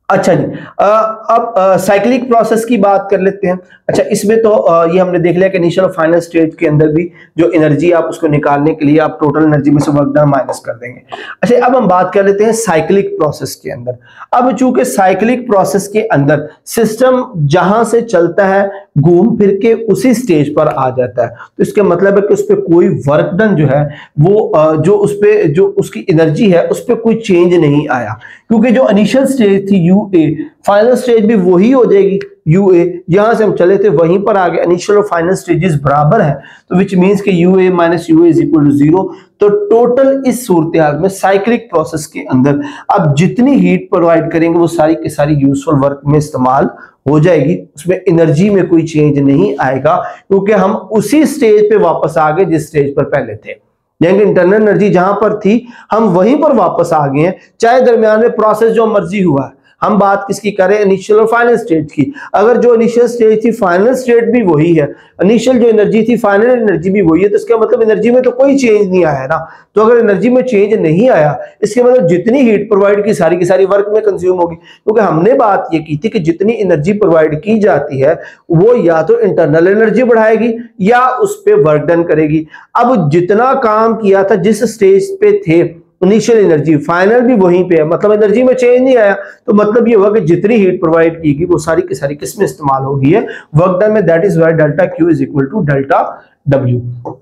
अच्छा जी, अब साइक्लिक प्रोसेस की बात कर लेते हैं। अच्छा, इसमें तो ये हमने देख लिया कि इनिशियल और फाइनल स्टेज के अंदर भी जो एनर्जी आप उसको निकालने के लिए आप टोटल एनर्जी में से वर्क डन माइनस कर देंगे। अच्छा, अब हम बात कर लेते हैं साइक्लिक प्रोसेस के अंदर। अब चूंकि साइक्लिक प्रोसेस के अंदर सिस्टम जहां से चलता है घूम फिर के उसी स्टेज पर आ जाता है, तो इसका मतलब है कि उस पर कोई वर्क डन जो है वो जो उस पे जो उसकी एनर्जी है उस पर कोई चेंज नहीं आया, क्योंकि जो इनिशियल स्टेज थी यूए, फाइनल स्टेज भी वही हो जाएगी यूए। यहां से हम चले थे वहीं पर आगे इनिशियल और फाइनल स्टेजेस बराबर है, तो विच मींस कि UA minus UA is equal to 0। तो टोटल इस सूरत हाल में साइक्लिक प्रोसेस के अंदर अब जितनी हीट प्रोवाइड करेंगे वो सारी की सारी यूजफुल वर्क में इस्तेमाल हो जाएगी, उसमें एनर्जी में कोई चेंज नहीं आएगा, क्योंकि हम उसी स्टेज पे वापस आ गए जिस स्टेज पर पहले थे। यानी इंटरनल एनर्जी जहां पर थी हम वहीं पर वापस आ गए हैं, चाहे दरमियान में प्रोसेस जो मर्जी हुआ है। हम बात किसकी करें, इनिशियल और फाइनल स्टेज की। अगर जो इनिशियल स्टेज थी फाइनल स्टेट भी वही है, इनिशियल जो एनर्जी थी फाइनल एनर्जी भी वही है, तो इसका मतलब एनर्जी में तो कोई चेंज नहीं आया ना। तो अगर एनर्जी में चेंज नहीं आया इसके मतलब जितनी हीट प्रोवाइड की सारी वर्क में कंज्यूम होगी, क्योंकि हमने बात ये की थी कि जितनी एनर्जी प्रोवाइड की जाती है वो या तो इंटरनल एनर्जी बढ़ाएगी या उस पर वर्क डन करेगी। अब जितना काम किया था जिस स्टेज पे थे इनिशियल एनर्जी फाइनल भी वहीं पे है, मतलब एनर्जी में चेंज नहीं आया, तो मतलब ये हुआ कि जितनी हीट प्रोवाइड की गई वो सारी की सारी किस में इस्तेमाल होगी है वर्क डन में। That is why delta Q is equal to delta W.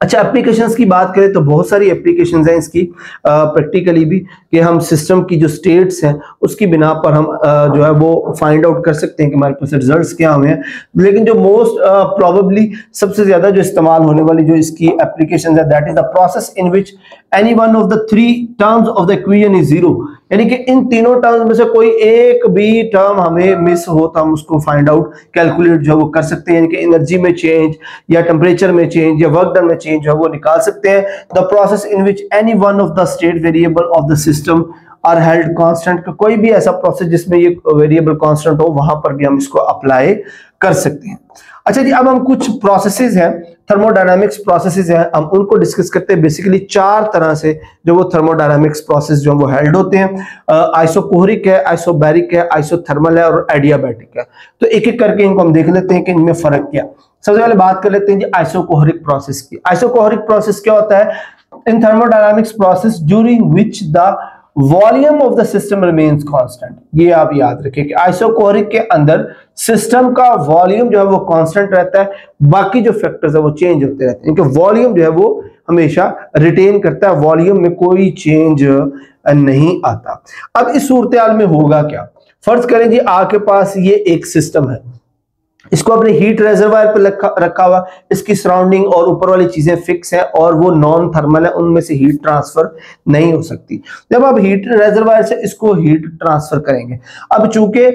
अच्छा, एप्लीकेशंस की बात करें तो बहुत सारी एप्लीकेशंस हैं इसकी प्रैक्टिकली भी, कि हम सिस्टम की जो स्टेट्स हैं उसकी बिना पर हम जो है वो फाइंड आउट कर सकते हैं कि हमारे पास रिजल्ट्स क्या हुए हैं। लेकिन जो मोस्ट प्रोबेबली सबसे ज्यादा जो इस्तेमाल होने वाली जो इसकी एप्लीकेशंस है that is the process in which any one of the 3 terms of the equation is 0, यानी कि इन तीनों टर्म्स में से कोई एक भी टर्म हमें मिस हो तो हम उसको फाइंड आउट कैलकुलेट जो वो कर सकते हैं, यानी कि एनर्जी में चेंज या टेम्परेचर में चेंज या वर्क डन में चेंज जो है वो निकाल सकते हैं। The process in which any one of the state variable of the system are held constant, कोई भी ऐसा प्रोसेस जिसमें ये वेरिएबल कांस्टेंट हो वहां पर भी हम इसको अप्लाई कर सकते हैं। अच्छा जी, अब हम कुछ प्रोसेसेस हैं, थर्मोडायनामिक्स प्रोसेसेस हैं, हम उनको डिस्कस करते हैं। बेसिकली 4 तरह से जो वो थर्मोडायनामिक्स प्रोसेस जो वो हेल्ड होते हैं, आइसोकोहरिक है, आइसोबैरिक है, आइसोथर्मल है और एडियाबैटिक है। तो एक एक करके इनको हम देख लेते हैं कि इनमें फर्क क्या। सबसे पहले बात कर लेते हैं जी आइसोकोहरिक प्रोसेस की। आइसोकोहरिक प्रोसेस क्या होता है, in thermodynamics process during which the volume of the system remains constant. ये आप याद रखें कि आइसोकोहरिक के अंदर सिस्टम का वॉल्यूम जो है वो कांस्टेंट रहता है, बाकी जो फैक्टर्स है वो चेंज होते रहते हैं, क्योंकि वॉल्यूम जो है वो हमेशा रिटेन करता है, वॉल्यूम में कोई चेंज नहीं आता। अब इस सूरत हाल में होगा क्या, फर्ज करें जी आपके पास ये एक सिस्टम है, इसको अपने हीट रेजर्वायर पर रखा हुआ, इसकी सराउंडिंग और ऊपर वाली चीजें फिक्स है और वो नॉन थर्मल है, उनमें से हीट ट्रांसफर नहीं हो सकती। जब आप हीट रेजर्वायर से इसको हीट ट्रांसफर करेंगे, अब चूंकि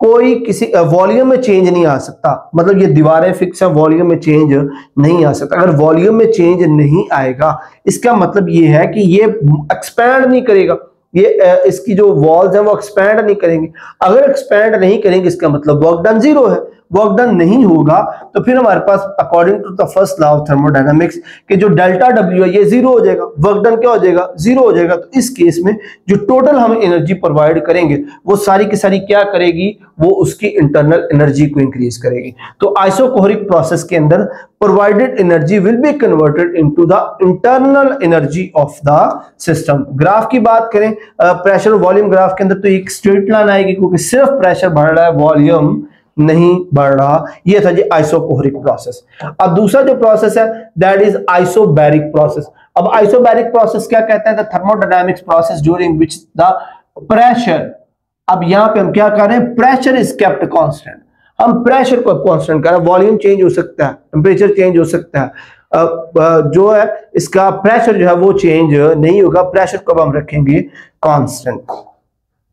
कोई किसी वॉल्यूम में चेंज नहीं आ सकता, मतलब ये दीवारें फिक्स है, वॉल्यूम में चेंज नहीं आ सकता। अगर वॉल्यूम में चेंज नहीं आएगा, इसका मतलब ये है कि ये एक्सपैंड नहीं करेगा, ये इसकी जो वॉल्स हैं वो एक्सपैंड नहीं करेंगे। अगर एक्सपैंड नहीं करेंगे इसका मतलब वर्क डन जीरो है। वर्क डन नहीं होगा तो फिर हमारे पास according to the first law of thermodynamics कि जो डेल्टा डब्ल्यू है ये जीरो हो जाएगा, वर्क डन क्या हो जाएगा, जीरो हो जाएगा। तो इस केस में जो टोटल हम एनर्जी प्रोवाइड करेंगे वो सारी की सारी क्या करेगी, वो उसकी इंटरनल एनर्जी को इंक्रीज करेगी। तो आइसोकोरिक प्रोसेस के अंदर provided energy will be converted into the internal energy of the system. Graph की बात करें प्रेशर वॉल्यूम ग्राफ के अंदर तो एक स्ट्रेट लाइन आएगी क्योंकि सिर्फ प्रेशर बढ़ रहा है, वॉल्यूम नहीं बढ़ रहा। ये था जी आइसोकोरिक प्रोसेस। अब दूसरा जो प्रोसेस है दैट इज आइसोबैरिक प्रोसेस। अब आइसोबैरिक प्रोसेस क्या कहता है, the thermodynamics process during which the pressure, अब यहां पे हम क्या कर रहे हैं, प्रेशर इज केप्ट कांस्टेंट। हम प्रेशर को कांस्टेंट कर रहे हैं, वॉल्यूम चेंज हो सकता है, टेंपरेचर चेंज हो सकता है, जो है इसका प्रेशर जो है वो चेंज नहीं होगा, प्रेशर को हम रखेंगे कांस्टेंट।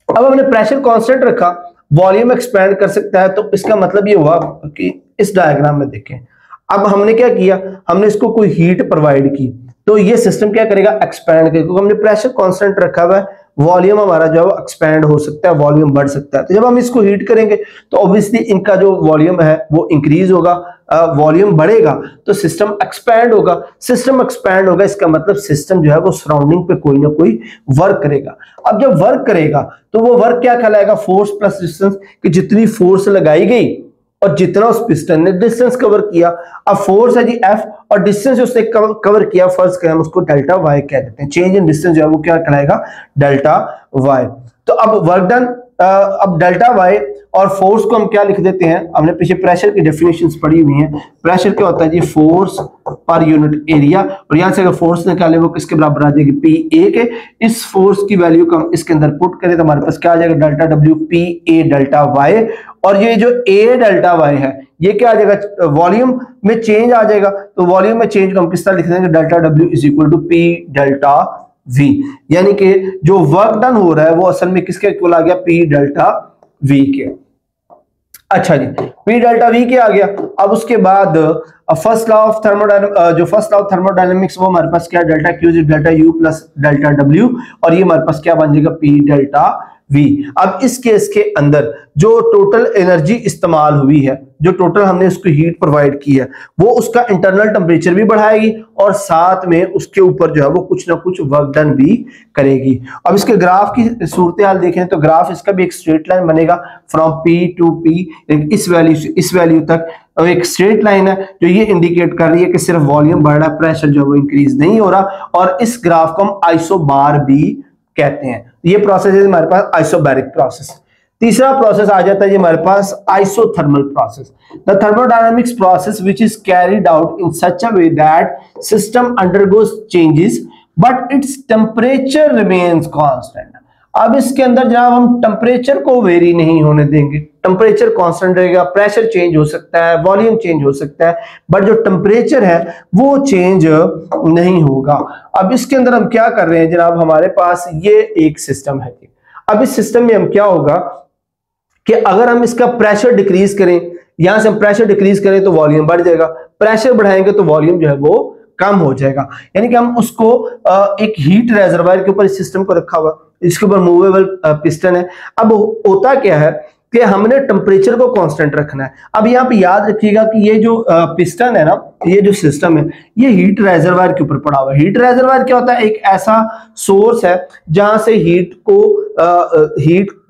अब हमने प्रेशर कांस्टेंट रखा, वॉल्यूम एक्सपैंड कर सकता है, तो इसका मतलब ये हुआ कि इस डायग्राम में देखें, अब हमने क्या किया, हमने इसको कोई हीट प्रोवाइड की तो ये सिस्टम क्या करेगा, एक्सपैंड करेगा, क्योंकि हमने प्रेशर कांस्टेंट रखा हुआ है, वॉल्यूम हमारा जो है वो एक्सपैंड हो सकता है, वॉल्यूम बढ़ सकता है। तो जब हम इसको हीट करेंगे तो ऑब्वियसली इनका जो वॉल्यूम है वो इंक्रीज होगा, वॉल्यूम बढ़ेगा तो सिस्टम एक्सपैंड होगा, सिस्टम एक्सपैंड होगा, इसका मतलब सिस्टम जो है वो सराउंडिंग पे कोई ना कोई वर्क करेगा। अब जब वर्क करेगा तो वो वर्क क्या कहलाएगा, फोर्स प्लस डिस्टेंस, कि जितनी फोर्स लगाई गई और जितना उस पिस्टन ने डिस्टेंस कवर किया। अब फोर्स है जी F और डिस्टेंस उसने कवर किया, फर्स्ट करें हम उसको डेल्टा वाई कह देते हैं। चेंज इन डिस्टेंस जो है वो क्या कहलाएगा, डेल्टा वाई। तो अब वर्क डन, अब डेल्टा वाई और फोर्स को हम क्या लिख देते हैं, हमने पीछे प्रेशर की डेफिनेशंस पढ़ी हुई हैं। प्रेशर क्या होता है जी, फोर्स पर यूनिट एरिया, और यहां से अगर फोर्स निकाले वो किसके बराबर आ जाएगी, पी ए के। इस फोर्स की वैल्यू को हम इसके अंदर पुट करें तो हमारे पास क्या आ जाएगा, delta W P A delta Y. और ये जो ए डेल्टा वाई है ये क्या आ जाएगा, वॉल्यूम में चेंज आ जाएगा, तो वॉल्यूम में चेंज को हम किस तरह लिख देंगे, delta W is equal to P delta V, यानी कि जो वर्क डन हो रहा है वो असल में किसके इक्वल आ गया, पी डेल्टा वी के। अच्छा जी, पी डेल्टा वी के आ गया। अब उसके बाद फर्स्ट लॉ ऑफ थर्मोडायनेमिक्स वो हमारे पास क्या, delta Q is delta U plus delta W, और ये हमारे पास क्या बन जाएगा, पी डेल्टा वी। अब इस केस के अंदर जो टोटल एनर्जी इस्तेमाल हुई है, जो टोटल हमने उसको हीट प्रोवाइड की है, वो उसका इंटरनल टेम्परेचर भी बढ़ाएगी और साथ में उसके ऊपर जो है वो कुछ ना कुछ वर्क डन भी करेगी। अब इसके ग्राफ की सूरत हाल देखें तो ग्राफ इसका भी एक स्ट्रेट लाइन बनेगा फ्रॉम पी टू पी, इस वैल्यू से इस वैल्यू तक एक स्ट्रेट लाइन है जो ये इंडिकेट कर रही है कि सिर्फ वॉल्यूम बढ़ रहा है, प्रेशर जो है वो इंक्रीज नहीं हो रहा। और इस ग्राफ को हम आइसोबार भी कहते हैं। ये प्रोसेस है हमारे पास आइसोबैरिक प्रोसेस। तीसरा प्रोसेस आ जाता है जी हमारे पास isothermal process. The thermodynamics process which is carried out in such a way that system undergoes changes but its temperature remains constant. अब इसके अंदर जनाब हम टेम्परेचर को वेरी नहीं होने देंगे, टेम्परेचर कांस्टेंट रहेगा, प्रेशर चेंज हो सकता है, वॉल्यूम चेंज हो सकता है, बट जो टेम्परेचर है वो चेंज नहीं होगा। अब इसके अंदर हम क्या कर रहे हैं जनाब, हमारे पास ये एक सिस्टम है। अब इस सिस्टम में हम क्या होगा कि अगर हम इसका प्रेशर डिक्रीज करें, यहां से हम प्रेशर डिक्रीज करें तो वॉल्यूम बढ़ जाएगा, प्रेशर बढ़ाएंगे तो वॉल्यूम जो है वो कम हो जाएगा। यानी कि हम उसको एक हीट रेजर्वायर के ऊपर इस सिस्टम को रखा हुआ, इसके ऊपर मूवेबल पिस्टन है। अब होता क्या है कि हमने टेम्परेचर को कांस्टेंट रखना है। अब यहाँ पे याद रखिएगा कि ये जो पिस्टन है ना, ये जो सिस्टम है ये हीट रेजर्वायर के ऊपर पड़ा हुआ है। हीट रेजर्वायर क्या होता है, एक ऐसा सोर्स है जहां से हीट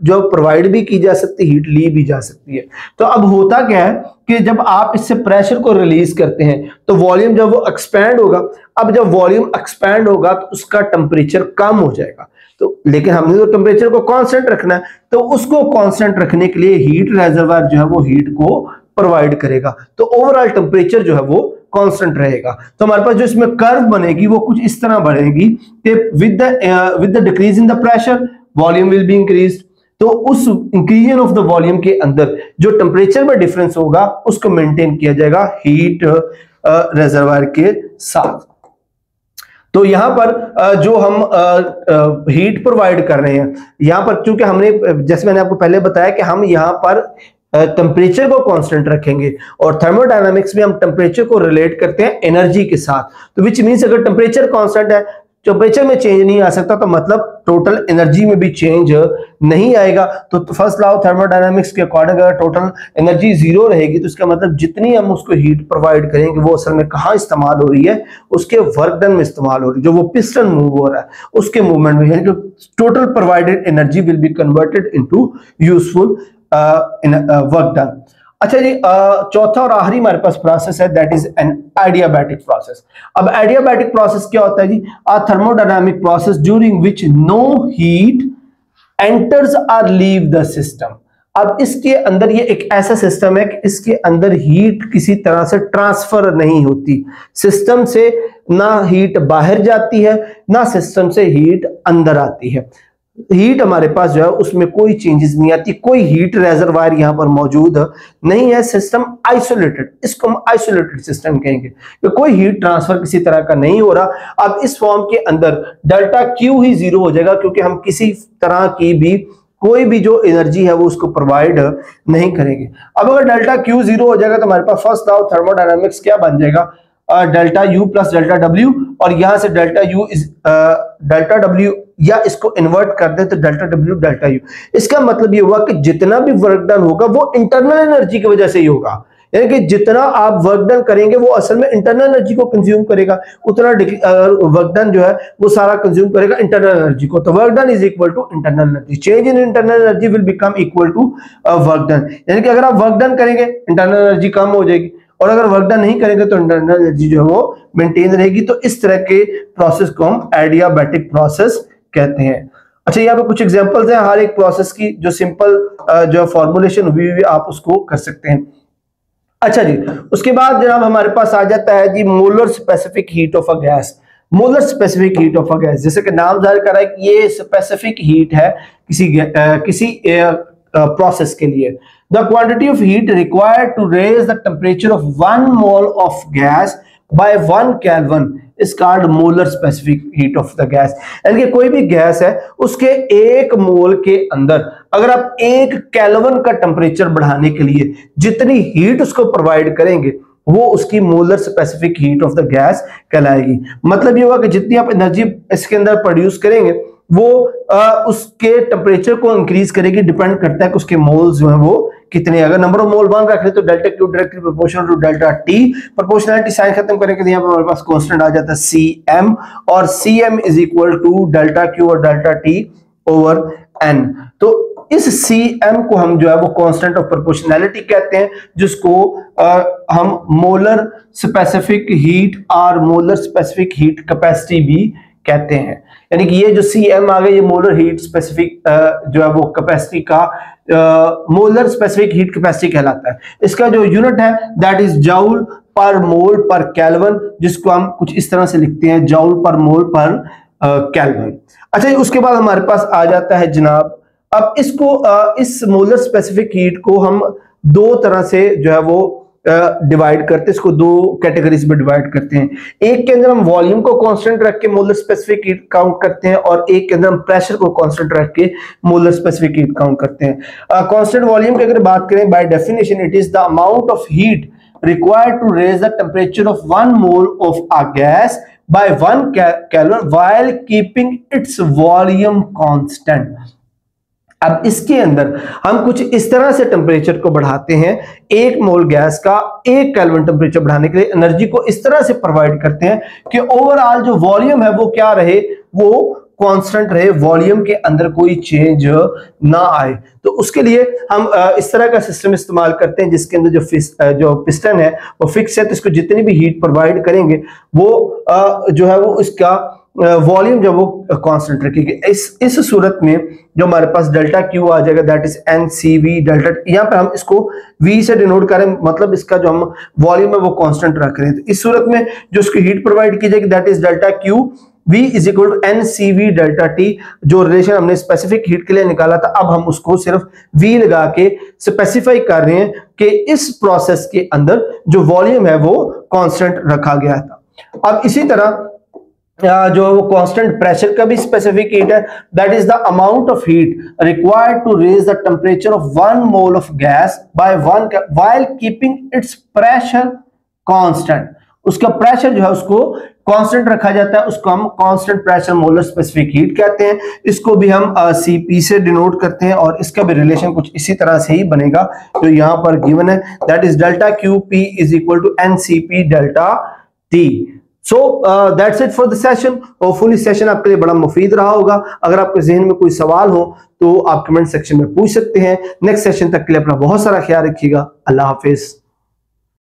जो प्रोवाइड भी की जा सकती है, हीट ली भी जा सकती है। तो अब होता क्या है कि जब आप इससे प्रेशर को रिलीज करते हैं तो वॉल्यूम जब वो एक्सपैंड होगा, अब जब वॉल्यूम एक्सपैंड होगा तो उसका टेम्परेचर कम हो जाएगा। तो लेकिन हमने तो टेम्परेचर को कांस्टेंट रखना है, तो उसको कांस्टेंट रखने के लिए हीट रेजर्वायर जो है वो हीट को प्रोवाइड करेगा, तो ओवरऑल टेम्परेचर जो है वो कांस्टेंट रहेगा। तो हमारे पास जो इसमें कर्व बनेगी वो कुछ इस तरह बनेगी कि with the decrease in the pressure volume will be increased, तो उस इंक्रीजन ऑफ द वॉल्यूम के अंदर जो टेम्परेचर में डिफरेंस होगा उसको मेंटेन किया जाएगा हीट रिजर्वायर के साथ। तो यहां पर जो हम हीट प्रोवाइड कर रहे हैं, यहां पर चूंकि हमने, जैसे मैंने आपको पहले बताया कि हम यहां पर टेम्परेचर को कांस्टेंट रखेंगे और थर्मोडायनामिक्स में हम टेम्परेचर को रिलेट करते हैं एनर्जी के साथ। तो विच मींस अगर टेम्परेचर कांस्टेंट है, टेम्परेचर में चेंज नहीं आ सकता, तो मतलब टोटल एनर्जी में भी चेंज नहीं आएगा। तो फर्स्ट लॉ ऑफ थर्मोडायनामिक्स के अकॉर्डिंग अगर टोटल एनर्जी जीरो रहेगी तो इसका मतलब जितनी हम उसको हीट प्रोवाइड करेंगे वो असल में कहां इस्तेमाल हो रही है, उसके वर्क डन में इस्तेमाल हो रही है, जो वो पिस्टन मूव हो रहा है उसके मूवमेंट में, यानी कि total provided energy will be converted into useful work done. अच्छा जी, चौथा और आखिरी हमारे पास प्रोसेस है, that is an adiabatic process. अब एडियाबैटिक प्रोसेस क्या होता है जी? A thermodynamic process during which no heat enters और लीव द सिस्टम। अब इसके अंदर ये एक ऐसा सिस्टम है कि इसके अंदर हीट किसी तरह से ट्रांसफर नहीं होती, सिस्टम से ना हीट बाहर जाती है ना सिस्टम से हीट अंदर आती है। हीट हमारे पास जो है उसमें कोई चेंजेस नहीं आती, कोई हीट रिजर्वायर यहां पर मौजूद नहीं है, सिस्टम आइसोलेटेड, इसको हम आइसोलेटेड सिस्टम कहेंगे कि कोई हीट ट्रांसफर किसी तरह का नहीं हो रहा। अब इस फॉर्म के अंदर डेल्टा क्यू ही जीरो हो जाएगा क्योंकि हम किसी तरह की भी कोई भी जो एनर्जी है वो उसको प्रोवाइड नहीं करेंगे। अब अगर डेल्टा क्यू जीरो हो जाएगा तो हमारे पास फर्स्ट लॉ ऑफ थर्मोडायनामिक्स क्या बन जाएगा? Delta U plus delta W, और यहां से delta U is delta W, या इसको इन्वर्ट कर दे तो डेल्टा डब्ल्यू डेल्टा यू। इसका मतलब ये हुआ कि जितना भी वर्क डन होगा वो इंटरनल एनर्जी की वजह से ही होगा, यानी कि जितना आप वर्क डन करेंगे वो असल में इंटरनल एनर्जी को कंज्यूम करेगा, उतना वर्क डन जो है वो सारा कंज्यूम करेगा इंटरनल एनर्जी को। तो work done is equal to internal energy, change in internal energy will become equal to work done. यानी कि अगर आप वर्क डन करेंगे इंटरनल एनर्जी कम हो जाएगी, और अगर वर्क डन नहीं करेंगे तो इंटरनल एनर्जी जो है वो मेंटेन रहेगी। तो इस तरह के प्रोसेस को हम एडियाबैटिक प्रोसेस कहते हैं। अच्छा, यहाँ पे कुछ एग्जांपल्स हैं हर एक प्रोसेस की, जो सिंपल जो फॉर्मुलेशन हुई हुई आप उसको कर सकते हैं। अच्छा जी, उसके बाद जनाब हमारे पास आ जाता है जी molar specific heat of a gas. Molar specific heat of a gas, जैसे कि नाम जाहिर कर रहा है कि ये स्पेसिफिक हीट है किसी प्रोसेस के लिए। The quantity of heat required to raise the temperature of 1 mole of gas by 1 Kelvin is called molar specific heat of the gas। यानी कि कोई भी गैस है उसके 1 मोल के अंदर अगर आप 1 केल्विन का टेम्परेचर बढ़ाने के लिए जितनी हीट उसको प्रोवाइड करेंगे वो उसकी molar specific heat of the gas कहलाएगी। मतलब ये हुआ कि जितनी आप एनर्जी इसके अंदर प्रोड्यूस करेंगे वो उसके टेम्परेचर को इंक्रीज करेगी, डिपेंड करता है कि उसके मोल्स जो है वो कितने। अगर नंबर ऑफ मोल 1 रख ले तो delta Q directly proportional to delta T, proportionality sign खत्म करेंगे तो यहाँ पर हमारे पास कांस्टेंट आ जाता है सीएम, और CM is equal to delta Q और डेल्टा टी ओवर एन। तो इस सीएम को हम जो है वो कांस्टेंट ऑफ प्रोपोर्शनलिटी कहते हैं, जिसको हम मोलर स्पेसिफिक हीट और मोलर स्पेसिफिक हीट कैपेसिटी भी कहते हैं। यानी कि ये जो सीएम आ गया ये मोलर हीट स्पेसिफिक जो है वो कैपेसिटी का मोलर स्पेसिफिक हीट कैपेसिटी कहलाता है। इसका जो यूनिट है दैट इज जाउल पर मोल पर केल्विन, जिसको हम कुछ इस तरह से लिखते हैं जाउल पर मोल पर केल्विन। अच्छा, उसके बाद हमारे पास आ जाता है जनाब, अब इसको इस मोलर स्पेसिफिक हीट को हम दो तरह से जो है वो डिवाइड करते हैं, इसको दो कैटेगरीज में डिवाइड करते हैं। एक के अंदर हम वॉल्यूम को कांस्टेंट रख के मोलर स्पेसिफिक हीट काउंट करते हैं, और एक के अंदर हम प्रेशर को कांस्टेंट रख के मोलर स्पेसिफिक हीट काउंट करते हैं। कांस्टेंट वॉल्यूम की अगर बात करें, by definition it is the amount of heat required to raise the temperature of 1 mole of a gas by 1 Kelvin while keeping its volume constant। अब इसके अंदर हम कुछ इस तरह से टेम्परेचर को बढ़ाते हैं, 1 मोल गैस का 1 केल्विन टेम्परेचर बढ़ाने के लिए एनर्जी को इस तरह से प्रोवाइड करते हैं कि ओवरऑल जो वॉल्यूम है वो क्या रहे, वो कांस्टेंट रहे, वॉल्यूम के अंदर कोई चेंज ना आए। तो उसके लिए हम इस तरह का सिस्टम इस्तेमाल करते हैं जिसके अंदर जो पिस्टन है वो फिक्स है, तो इसको जितनी भी हीट प्रोवाइड करेंगे वो जो है वो इसका वॉल्यूम जो वो कांस्टेंट रखेगी। इस सूरत में जो हमारे पास डेल्टा क्यू आ जाएगा that is N C V delta, यहाँ पे हम इसको वी से डिनोट करें, मतलब इसका जो हम वॉल्यूम है वो कांस्टेंट रख रहे हैं। तो इस सूरत में जो इसकी हीट प्रोवाइड की जाएगी that is delta Q V is equal to NCV delta T, जो रिलेशन हमने स्पेसिफिक हीट के लिए निकाला था, अब हम उसको सिर्फ V लगा के स्पेसिफाई कर रहे हैं कि इस प्रोसेस के अंदर जो वॉल्यूम है वो कांस्टेंट रखा गया था। अब इसी तरह जो कांस्टेंट प्रेशर का भी स्पेसिफिक हीट है, that is the amount of heat required to raise the temperature of 1 mole of gas by 1 while keeping its pressure constant. उसका प्रेशर जो है उसको कांस्टेंट रखा जाता है, उसको हम constant pressure molar specific heat कहते हैं। इसको भी हम Cp से डिनोट करते हैं और इसका भी रिलेशन कुछ इसी तरह से ही बनेगा जो यहां पर गिवन है, that is delta Qp is equal to NCP delta T। So that's it for the session. Hopefully session आपके लिए बड़ा मुफीद रहा होगा। अगर आपके जहन में कोई सवाल हो तो आप कमेंट सेक्शन में पूछ सकते हैं। नेक्स्ट सेशन तक के लिए अपना बहुत सारा ख्याल रखिएगा। अल्लाह हाफिज।